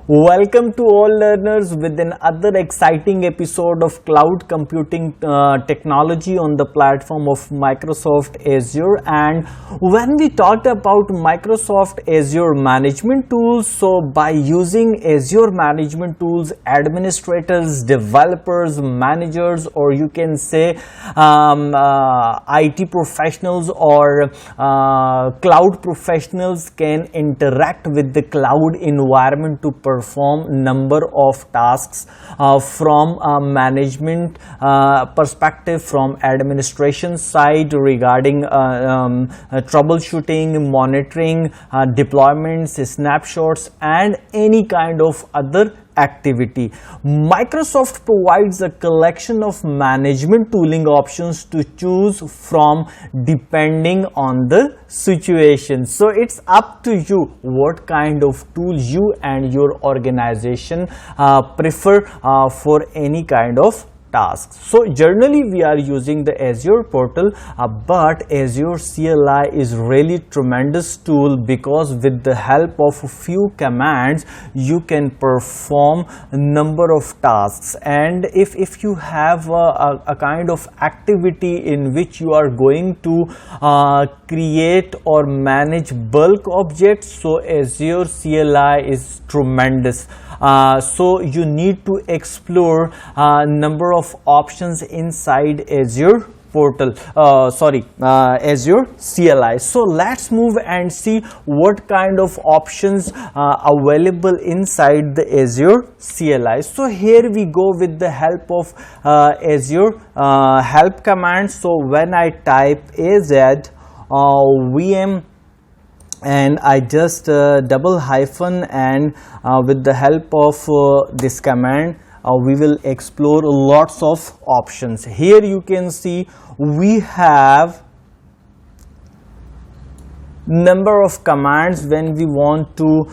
Welcome to all learners with another exciting episode of cloud computing technology on the platform of Microsoft Azure. And when we talked about Microsoft Azure management tools, so by using Azure management tools, administrators, developers, managers, or you can say IT professionals or cloud professionals can interact with the cloud environment to perform number of tasks from a management perspective, from administration side regarding troubleshooting, monitoring, deployments, snapshots, and any kind of other activity. Microsoft provides a collection of management tooling options to choose from depending on the situation. So it's up to you what kind of tools you and your organization prefer for any kind of tasks. So generally we are using the Azure portal, but Azure CLI is really tremendous tool because with the help of a few commands you can perform a number of tasks. And if you have a kind of activity in which you are going to create or manage bulk objects, so Azure CLI is tremendous. So you need to explore number of options inside Azure portal, Azure CLI. So let's move and see what kind of options available inside the Azure CLI. So here we go with the help of Azure help command. So when I type az VM and I just double hyphen, and with the help of this command we will explore lots of options. Here you can see we have number of commands when we want to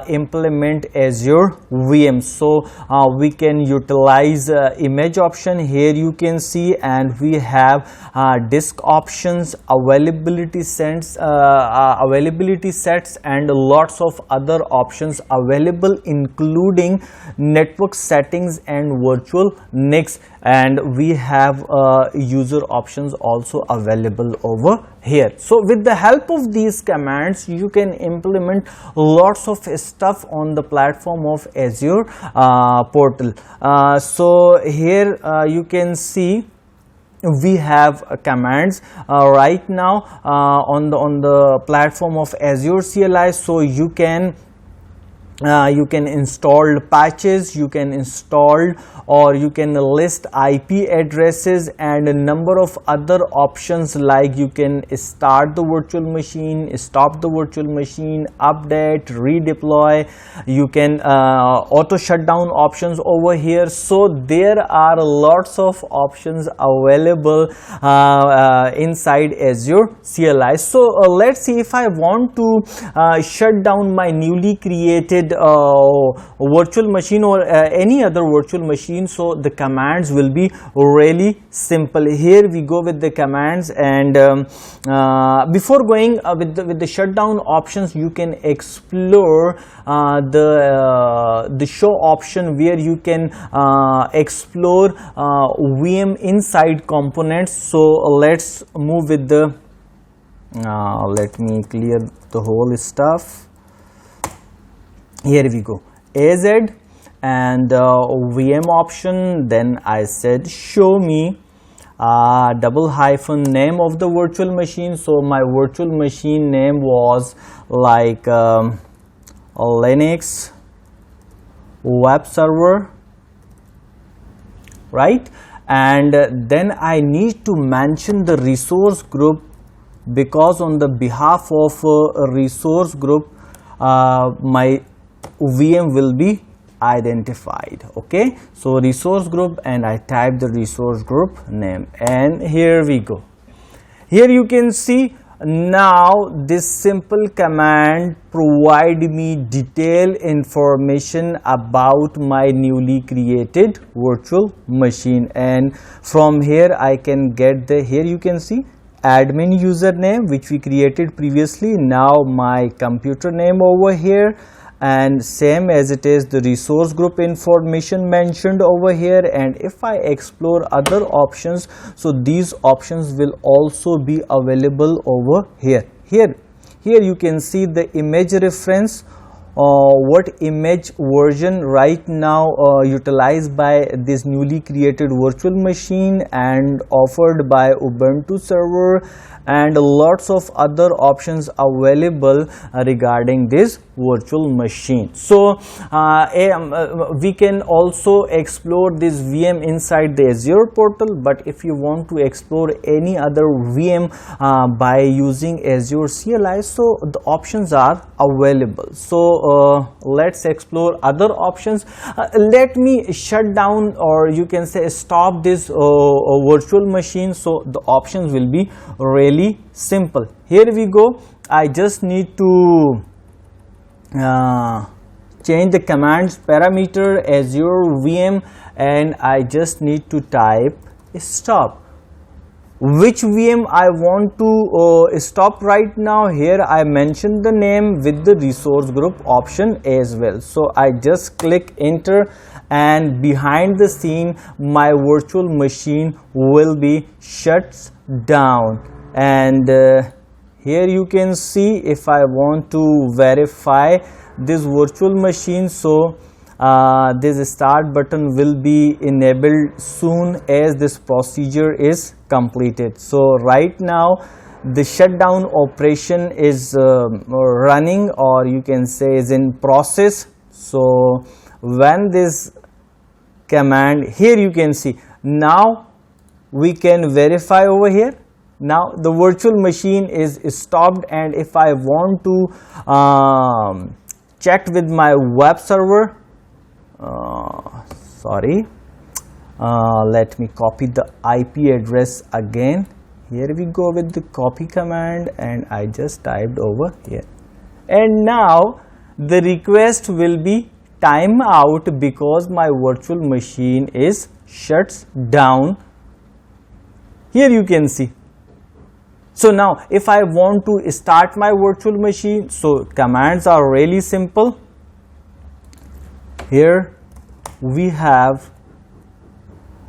implement Azure VM. So we can utilize image option here you can see, and we have disk options, availability sets and lots of other options available, including network settings and virtual NICs, and we have user options also available over here. So with the help of these commands you can implement lots of stuff on the platform of Azure portal. So here you can see we have commands right now on the platform of Azure CLI. So you can install patches, you can install or you can list IP addresses and a number of other options, like you can start the virtual machine, stop the virtual machine, update, redeploy. You can auto shutdown options over here. So there are lots of options available inside Azure CLI. So let's see, if I want to shut down my newly created virtual machine or any other virtual machine, so the commands will be really simple. Here we go with the commands, and before going with the shutdown options, you can explore the show option, where you can explore VM inside components. So let's move with the let me clear the whole stuff. Here we go, AZ and VM option. Then I said show me double hyphen name of the virtual machine. So my virtual machine name was like Linux web server, right? And then I need to mention the resource group, because on the behalf of a resource group my VM will be identified. Okay, so resource group, and I type the resource group name, and here we go. Here you can see now this simple command provide me detailed information about my newly created virtual machine, and from here I can get the, here you can see admin username which we created previously, now my computer name over here, and same as it is the resource group information mentioned over here. And if I explore other options, so these options will also be available over here. Here you can see the image reference, what image version right now utilized by this newly created virtual machine and offered by Ubuntu server, and lots of other options available regarding this virtual machine. So we can also explore this VM inside the Azure portal, but if you want to explore any other VM by using Azure CLI, so the options are available. So let's explore other options. Let me shut down, or you can say stop this virtual machine. So the options will be really simple. Here we go. I just need to change the commands parameter Azure VM, and I just need to type stop. Which VM I want to stop right now? Here I mentioned the name with the resource group option as well. So I just click enter, and behind the scene my virtual machine will be shut down. And here you can see, if I want to verify this virtual machine, so this start button will be enabled soon as this procedure is completed. So right now the shutdown operation is running, or you can say is in process. So when this command, here you can see, now we can verify over here. Now the virtual machine is stopped, and if I want to check with my web server, let me copy the IP address again. Here we go with the copy command, and I just typed over here, and now the request will be timeout because my virtual machine is shut down. Here you can see. So now if I want to start my virtual machine, so commands are really simple. Here we have,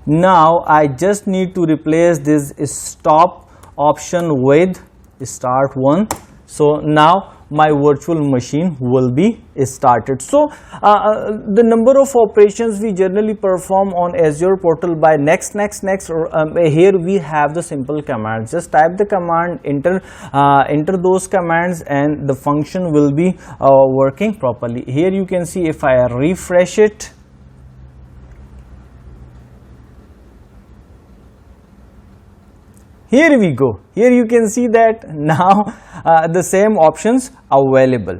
now I just need to replace this stop option with start one. So now my virtual machine will be started. So the number of operations we generally perform on Azure portal by next, here we have the simple commands. Just type the command, enter those commands, and the function will be working properly. Here you can see, if I refresh it, here we go. Here you can see that now the same options available.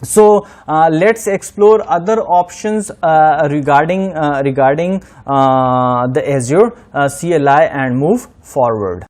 So let's explore other options regarding the Azure CLI and move forward.